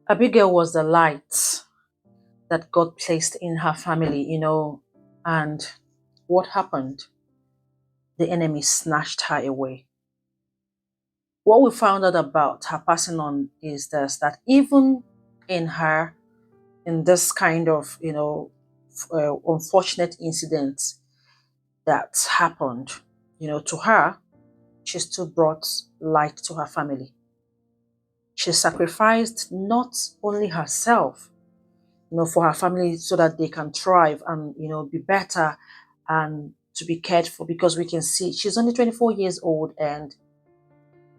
Abigail was the light that God placed in her family, and what happened? The enemy snatched her away. What we found out about her passing on is this, that even in her, in this kind of, unfortunate incident that happened, to her, she still brought light to her family. She sacrificed not only herself, for her family so that they can thrive and, be better and to be cared for, because we can see she's only 24 years old and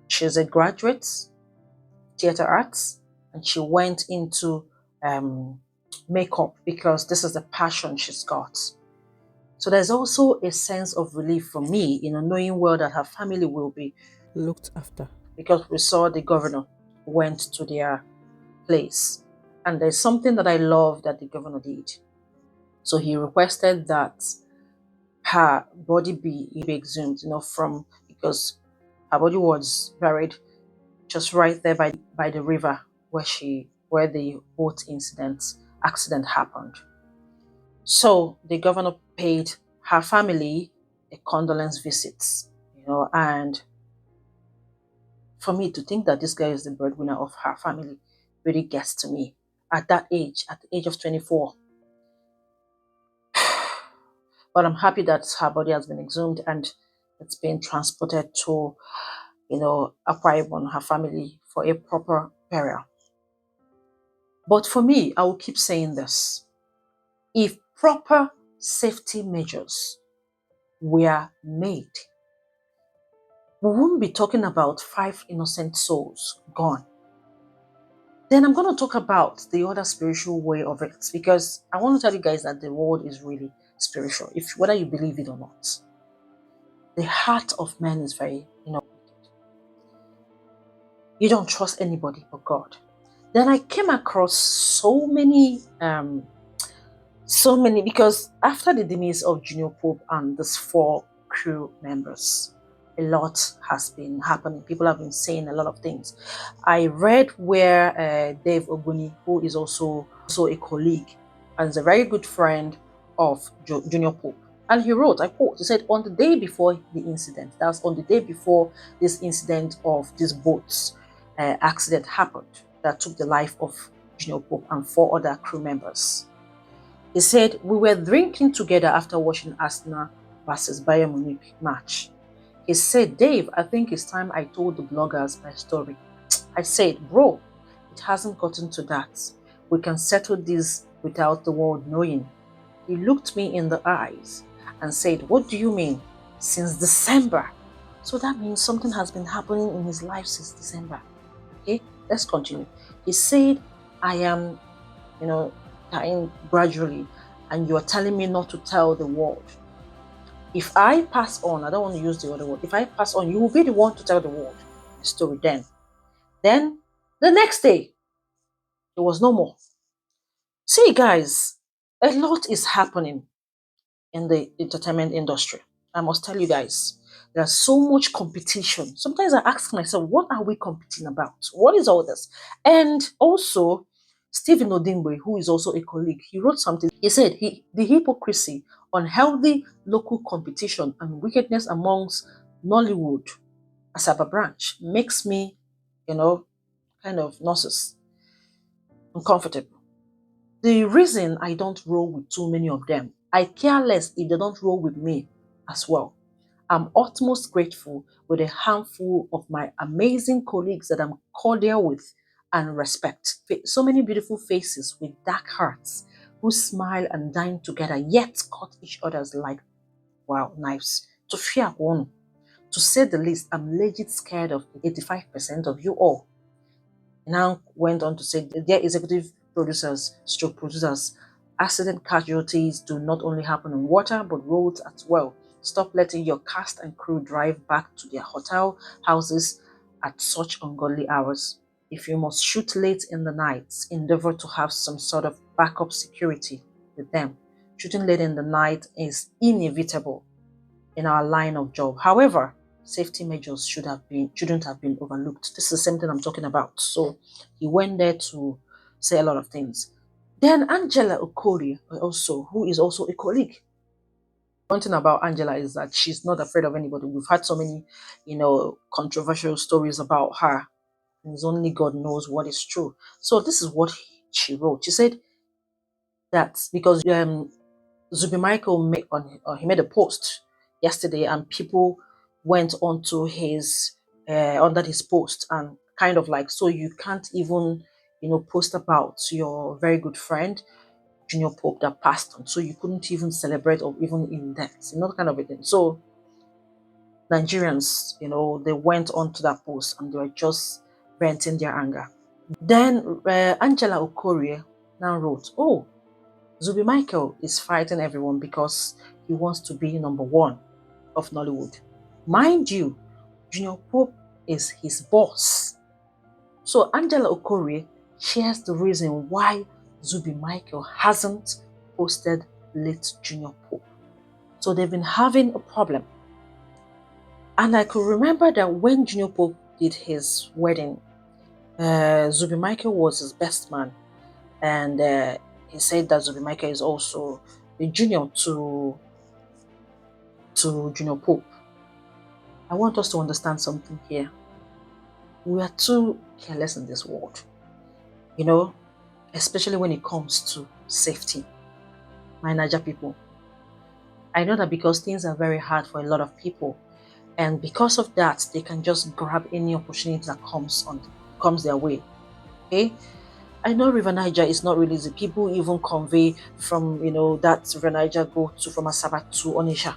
she's a graduate, theater arts, and she went into makeup because this is the passion she's got. So there's also a sense of relief for me, knowing well that her family will be looked after, because we saw the governor went to their place. And there's something that I love that the governor did. So he requested that her body be exhumed, because her body was buried just right there by the river where the boat accident happened. So the governor paid her family a condolence visit, and for me to think that this guy is the breadwinner of her family really gets to me at the age of 24. But I'm happy that her body has been exhumed and it's been transported to, Akwa Ibom, her family, for a proper burial. But for me, I will keep saying this. If proper safety measures were made, we won't be talking about 5 innocent souls gone. Then I'm going to talk about the other spiritual way of it, because I want to tell you guys that the world is really spiritual, whether you believe it or not. The heart of man is very, you don't trust anybody but God. Then I came across so many, because after the demise of Jnr Pope and these 4 crew members, a lot has been happening. People have been saying a lot of things. I read where Dave Oguni, who is also a colleague and is a very good friend of Jnr Pope, and he wrote, I quote, he said, on the day before the incident, that's on the day before this incident of these boats accident happened that took the life of Jnr Pope and 4 other crew members. He said, we were drinking together after watching Arsenal versus Bayern Munich match. He said, Dave, I think it's time I told the bloggers my story. I said, bro, it hasn't gotten to that. We can settle this without the world knowing. He looked me in the eyes and said, what do you mean? Since December. So that means something has been happening in his life since December. Okay, let's continue. He said, I am, dying gradually, and you are telling me not to tell the world. If I pass on, I don't want to use the other word. If I pass on, you will be the one to tell the world the story then. Then the next day, there was no more. See, guys, a lot is happening in the entertainment industry. I must tell you guys, there's so much competition. Sometimes I ask myself, what are we competing about? What is all this? And also, Stephen Odingbe, who is also a colleague, he wrote something. He said, the hypocrisy, unhealthy local competition, and wickedness amongst Nollywood, Asaba branch, makes me, kind of nauseous, uncomfortable. The reason I don't roll with too many of them, I care less if they don't roll with me as well. I'm utmost grateful with a handful of my amazing colleagues that I'm cordial with and respect. So many beautiful faces with dark hearts who smile and dine together, yet cut each other's like, wow, knives. To fear one. To say the least, I'm legit scared of 85% of you all. Now went on to say, dear executive producers, stroke producers, accident casualties do not only happen on water but roads as well. Stop letting your cast and crew drive back to their hotel houses at such ungodly hours. If you must shoot late in the night, endeavor to have some sort of backup security with them. Shooting late in the night is inevitable in our line of job. However, safety measures shouldn't have been overlooked. This is the same thing I'm talking about. So he went there to say a lot of things. Then Angela Okorie, also, who is also a colleague. One thing about Angela is that she's not afraid of anybody. We've had so many, controversial stories about her. And it's only God knows what is true. So this is what she wrote. She said that because Zubby Michael he made a post yesterday, and people went onto his under his post and kind of like, so you can't even post about your very good friend Jnr Pope that passed on, so you couldn't even celebrate or even in death, kind of a thing. So Nigerians, they went onto that post and they were just venting their anger. Then Angela Okorie now wrote, "Oh, Zubby Michael is fighting everyone because he wants to be number one of Nollywood. Mind you, Jnr Pope is his boss." So Angela Okorie shares the reason why Zubby Michael hasn't posted late Jnr Pope. So they've been having a problem. And I could remember that when Jnr Pope did his wedding, Zubby Michael was his best man. And he said that Zubby Michael is also a junior to Jnr Pope. I want us to understand something here. We are too careless in this world, especially when it comes to safety. My Niger people, I know that because things are very hard for a lot of people, and because of that, they can just grab any opportunity that comes their way. Okay, I know River Niger is not really easy. People even convey from that River Niger go to from Asaba to Onisha,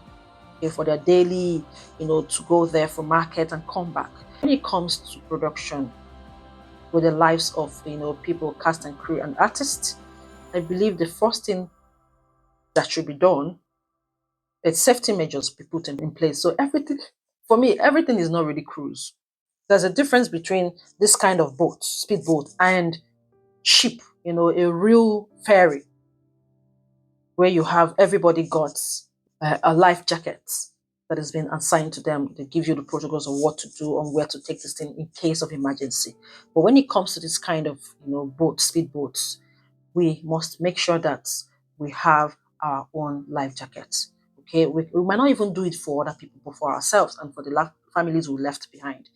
okay, for their daily, to go there for market and come back. When it comes to production, with the lives of people, cast and crew and artists, I believe the first thing that should be done is safety measures be put in place. So everything, for me, everything is not really cruise. There's a difference between this kind of boat, speedboat, and ship, a real ferry where you have everybody got a life jacket that has been assigned to them. They give you the protocols of what to do and where to take this thing in case of emergency. But when it comes to this kind of speedboats, we must make sure that we have our own life jackets. Okay, we might not even do it for other people, but for ourselves and for the families we left behind.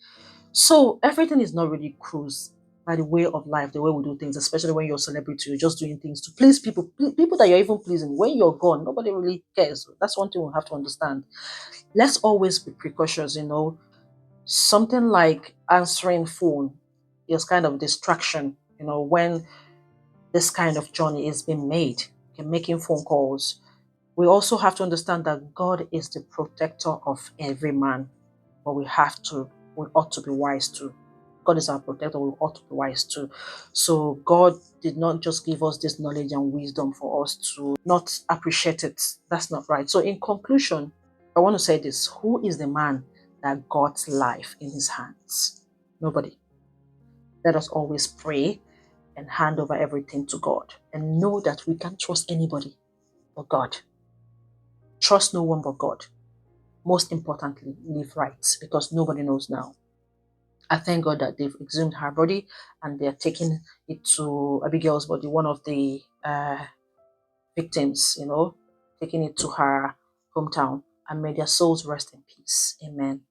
So everything is not really cruise by the way of life, the way we do things, especially when you're a celebrity, you're just doing things to please people, people that you're even pleasing. When you're gone, nobody really cares. That's one thing we have to understand. Let's always be precautious, Something like answering phone is kind of distraction, when this kind of journey is being made, okay, making phone calls. We also have to understand that God is the protector of every man, but we ought to be wise too. God is our protector, we ought to be wise too. So God did not just give us this knowledge and wisdom for us to not appreciate it. That's not right. So in conclusion, I want to say this: who is the man that God's life in his hands? Nobody. Let us always pray and hand over everything to God and know that we can't trust anybody but God. Trust no one but God. Most importantly, live right, because nobody knows now. I thank God that they've exhumed her body and they're taking it to Abigail's body, one of the victims, taking it to her hometown. And may their souls rest in peace. Amen.